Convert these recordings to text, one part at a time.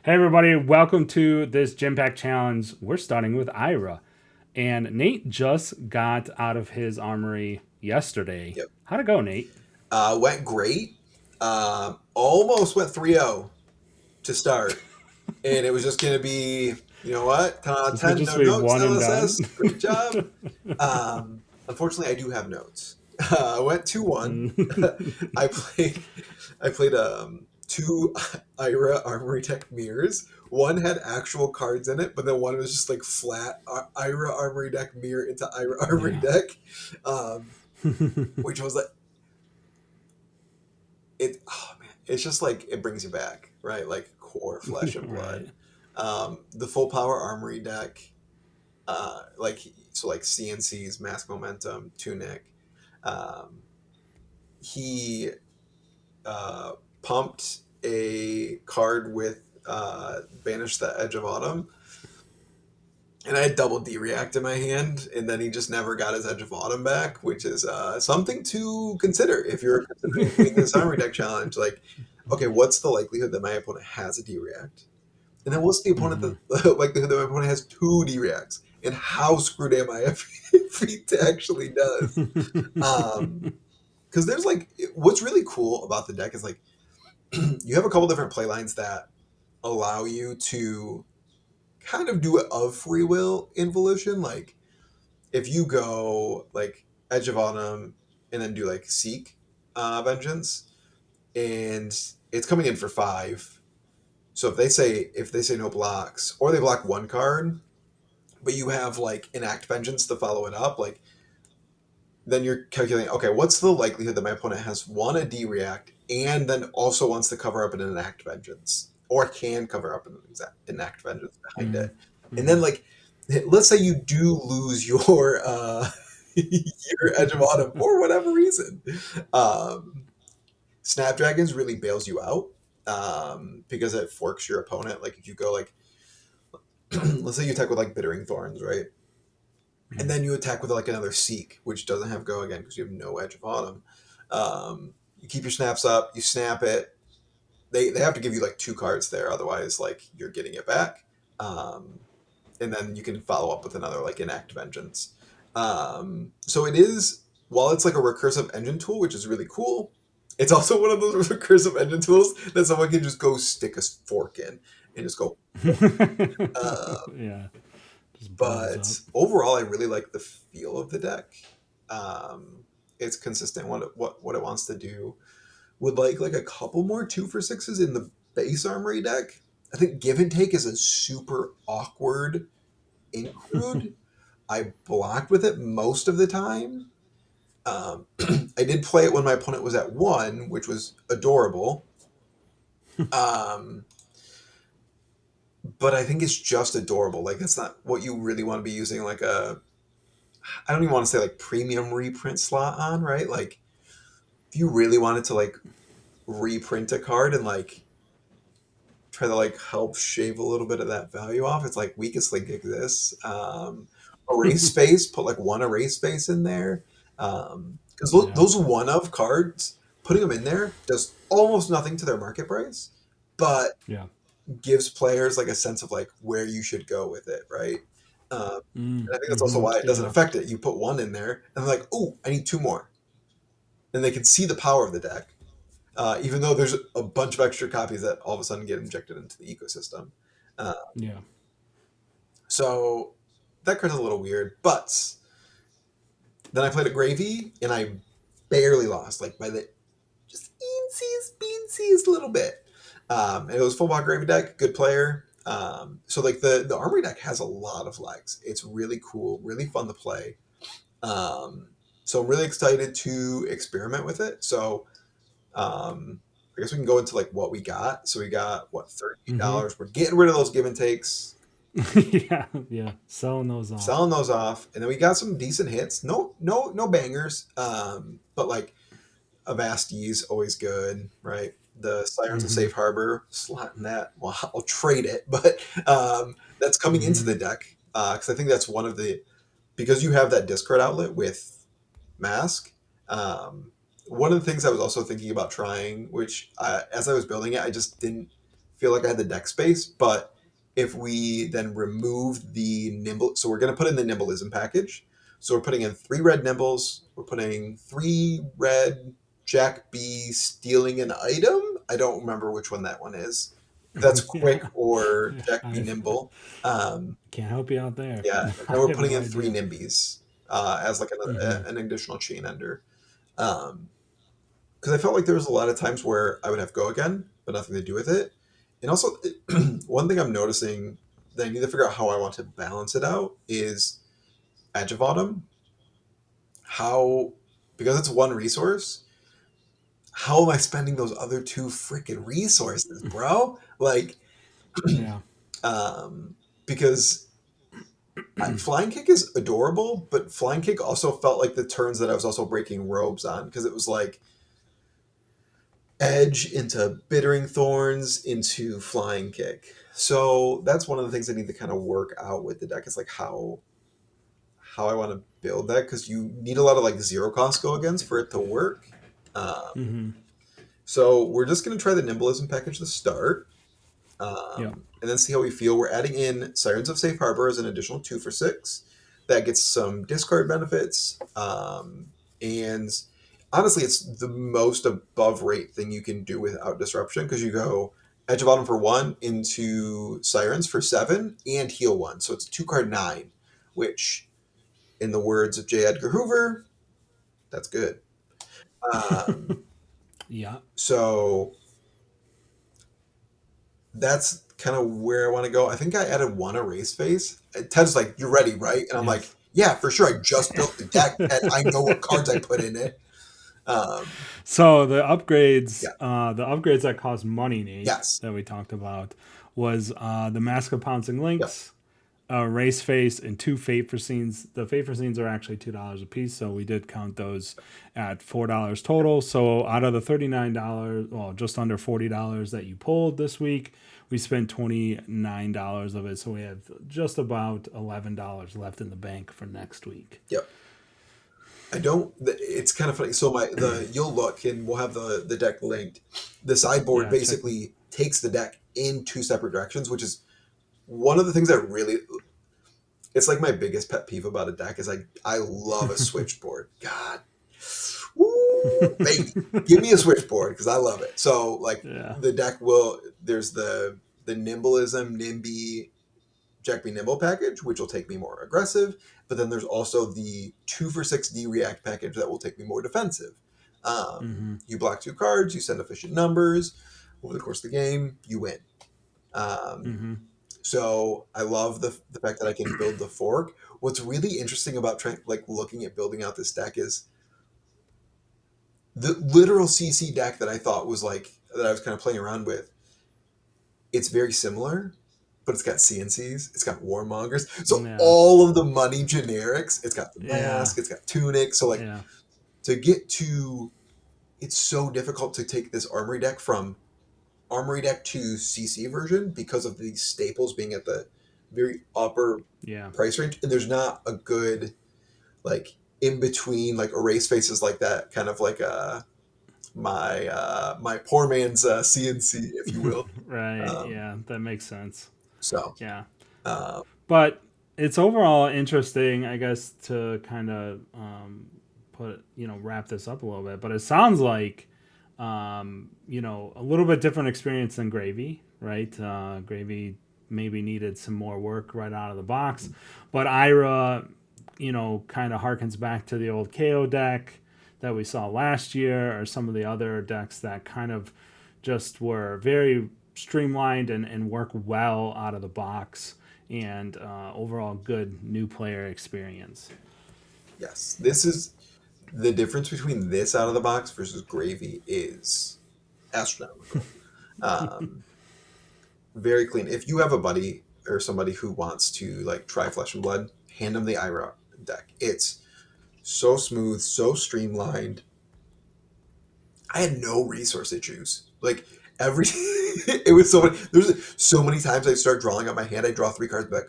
Hey everybody, welcome to this Gym Pack Challenge. We're starting with Ira. And Nate just got out of his armory yesterday. Yep. How'd it go, Nate? Went great. Almost went 3-0 to start. And it was just going to be, you know what? 10 out of This would 10, just no be notes, one and done. LSS. Great job. Unfortunately, I do have notes. I went 2-1. I played I played two Ira Armory Deck mirrors. One had actual cards in it, but then one was just like flat Ira Armory Deck mirror into Ira Armory Yeah. Deck, um, which was like it. Oh man, it's just like it brings you back, right? Like core flesh and blood. Right. The full power Armory Deck, like CNC's Mask Momentum Tunic. Um, he uh, pumped a card with Banish the Edge of Autumn, and I had double D react in my hand, and then he just never got his Edge of Autumn back, which is something to consider if you're considering doing this Armory Deck challenge. Like, okay, what's the likelihood that my opponent has a D react? And then what's the opponent Hmm. that likelihood that my opponent has two D reacts? And how screwed am I if he actually does? Because there's like what's really cool about the deck is like you have a couple different play lines that allow you to kind of do it of free will involution. Like if you go like Edge of Autumn and then do like Seek Vengeance, and it's coming in for 5. So if they say no blocks or they block one card, but you have like Enact Vengeance to follow it up, like then you're calculating, okay, what's the likelihood that my opponent has one a D react and then also wants to cover up an Enact Vengeance or can cover up an Enact Vengeance behind Hmm. it, and then like let's say you do lose your your Edge of Autumn for whatever reason, um, Snapdragons really bails you out because it forks your opponent. Like if you go like let's say you attack with like Bittering Thorns, right? And then you attack with like another Seek, which doesn't have Go again because you have no Edge of Autumn. You keep your snaps up, you snap it. They have to give you like 2 cards there, otherwise like you're getting it back. Um, and then you can follow up with another like Enact Vengeance. So it is, while it's like a recursive engine tool, which is really cool, it's also one of those recursive engine tools that someone can just go stick a fork in and just go. Yeah. Just blows up. But overall, I really like the feel of the deck. It's consistent what it wants to do. Would like a couple more 2 for 6s in the base armory deck. I think Give and Take is a super awkward include. I blocked with it most of the time. I did play it when my opponent was at 1, which was adorable. Um, but I think it's just adorable. Like that's not what you really want to be using like a I don't even want to say like premium reprint slot on, right? Like if you really wanted to like reprint a card and like try to like help shave a little bit of that value off, it's like Weakest Link exists. Erase space, put like one erase space in there. Because Yeah. those one of cards, putting them in there does almost nothing to their market price, but Yeah. gives players like a sense of like where you should go with it, right? And I think that's also Mm-hmm. why it doesn't Yeah. affect it. You put one in there, and they're like, "Oh, I need 2 more," and they can see the power of the deck, even though there's a bunch of extra copies that all of a sudden get injected into the ecosystem. Uh, Yeah. so that card's a little weird, but then I played a Gravy, and I barely lost, like by the just beansiest little bit. And it was full block Gravy deck, good player. So like the Armory deck has a lot of legs. It's really cool, really fun to play. Um, so I'm really excited to experiment with it. So I guess we can go into like what we got. So we got what Mm-hmm. $38. We're getting rid of those give and takes, Yeah. Yeah. Selling those off. selling those off, and then we got some decent hits. No bangers. But like Avasti's always good, right? The Sirens of Mm-hmm. Safe Harbor, slotting that. Well, I'll trade it, but that's coming into Mm-hmm. the deck because I think that's one of the because you have that discard outlet with Mask. One of the things I was also thinking about trying, which as I was building it, I just didn't feel like I had the deck space, but if we then remove the nimble, so we're going to put in the nimbleism package. So we're putting in 3 red nimbles. We're putting 3 red Jack B stealing an item. I don't remember which one that one is. That's Yeah, quick or Jack B I nimble. Um, can't help you out there. yeah, and I then we're have putting no in 3 idea. nimbies as like Hmm. an additional chain ender. Um, because I felt like there was a lot of times where I would have go again, but nothing to do with it. And also, one thing I'm noticing that I need to figure out how I want to balance it out is Edge of Autumn. How, because it's one resource, how am I spending those other 2 freaking resources, bro? Like, Yeah. um, because Flying Kick is adorable, but Flying Kick also felt like the turns that I was also breaking robes on because it was like Edge into Bittering Thorns into Flying Kick. So that's one of the things I need to kind of work out with the deck is like how I want to build that because you need a lot of like zero cost go against for it to work. Um, Hmm. so we're just gonna try the Nimbleism package to start, Yep. and then see how we feel. We're adding in Sirens of Safe Harbor as an additional 2 for 6. That gets some discard benefits, and honestly, it's the most above rate thing you can do without disruption because you go Edge of Autumn for 1 into Sirens for 7 and heal 1, so it's 2 card 9, which, in the words of J. Edgar Hoover, that's good. Um, Yeah. so that's kind of where I want to go. I think I added 1 erase phase. Ted's like, "You're ready, right?" And I'm like, Yes. "Yeah, for sure. I just built the deck, and I know what cards I put in it." Um, So yeah. the upgrades that cost money, Nate, Yes. that we talked about, was the Mask of Pouncing Yep. Lynx, Race Face, and 2 Fate for Scenes. The Fate for Scenes are actually $2 a piece, so we did count those at $4 total. So out of the $39, well, just under $40 that you pulled this week, we spent $29 of it. So we have just about $11 left in the bank for next week. Yep. I don't. It's kind of funny. So you'll look, and we'll have the deck linked. The sideboard Yeah, check. basically takes the deck in 2 separate directions, which is one of the things that really. It's like my biggest pet peeve about a deck is I love a switchboard. God, woo, baby, give me a switchboard because I love it. So like Yeah. the deck will there's the Nimbleism Nimby Jack B Nimble package, which will take me more aggressive, but then there's also the 2 for 6 D React package that will take me more defensive. Mm-hmm. You block 2 cards, you send efficient numbers over the course of the game, you win. Um, Mm-hmm. so I love the fact that I can build the fork. What's really interesting about trying like looking at building out this deck is the literal CC deck that I thought was like that I was kind of playing around with. It's very similar, but it's got CNCs, it's got warmongers. So Yeah. all of the money generics, it's got the Yeah. mask, it's got tunic. So like Yeah. to get to it's so difficult to take this armory deck from armory deck to CC version because of these staples being at the very upper Yeah. price range. And there's not a good like in between like erase faces like that, kind of like my poor man's CNC, if you will. Right. Um, Yeah. That makes sense. so Yeah. uh, But it's overall interesting, I guess, to kind of wrap this up a little bit. But it sounds like, a little bit different experience than Gravy, right? Gravy maybe needed some more work right out of the box. But Ira, kind of harkens back to the old KO deck that we saw last year, or some of the other decks that kind of just were very streamlined and work well out of the box, and overall good new player experience. yes, this is the difference between this out of the box versus gravy is astronomical. Um, very clean. If you have a buddy or somebody who wants to like try Flesh and Blood, hand them the Ira deck. It's so smooth, so streamlined. I had no resource issues. Like every, it was so many. There's so many times I start drawing out my hand. I draw 3 cards back,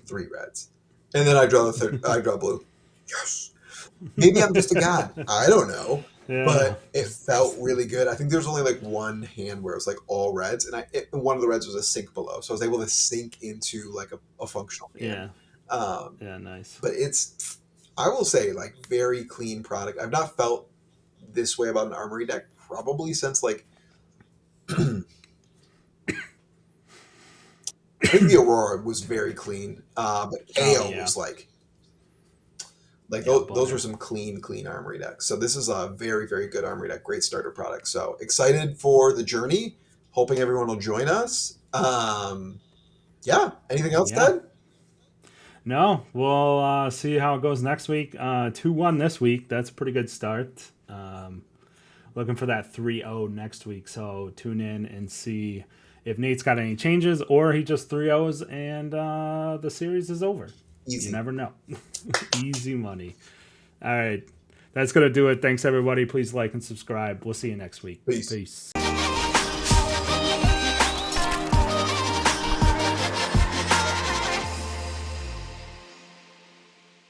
3 reds, and then I draw the third. I draw blue. Yes. Maybe I'm just a god. I don't know. Yeah. but it felt really good. I think there's only like one hand where it was like all reds, and and one of the reds was a sink below, so I was able to sink into like a functional hand. Yeah. Um, Yeah. Nice. but it's, I will say, like very clean product. I've not felt this way about an armory deck probably since like I think the Aurora was very clean, but Oh KO yeah. was like Yeah. those were Butter. some clean armory decks. So this is a very good armory deck, great starter product. So excited for the journey. Hoping everyone will join us. Yeah. Anything else, Yeah. Ted? No, we'll see how it goes next week. 2-1 this week. That's a pretty good start. Looking for that 3-0 next week. So tune in and see if Nate's got any changes or he just 3-0s and the series is over. You Easy. never know. Easy money. All right. That's going to do it. Thanks, everybody. Please like and subscribe. We'll see you next week. Peace. Peace.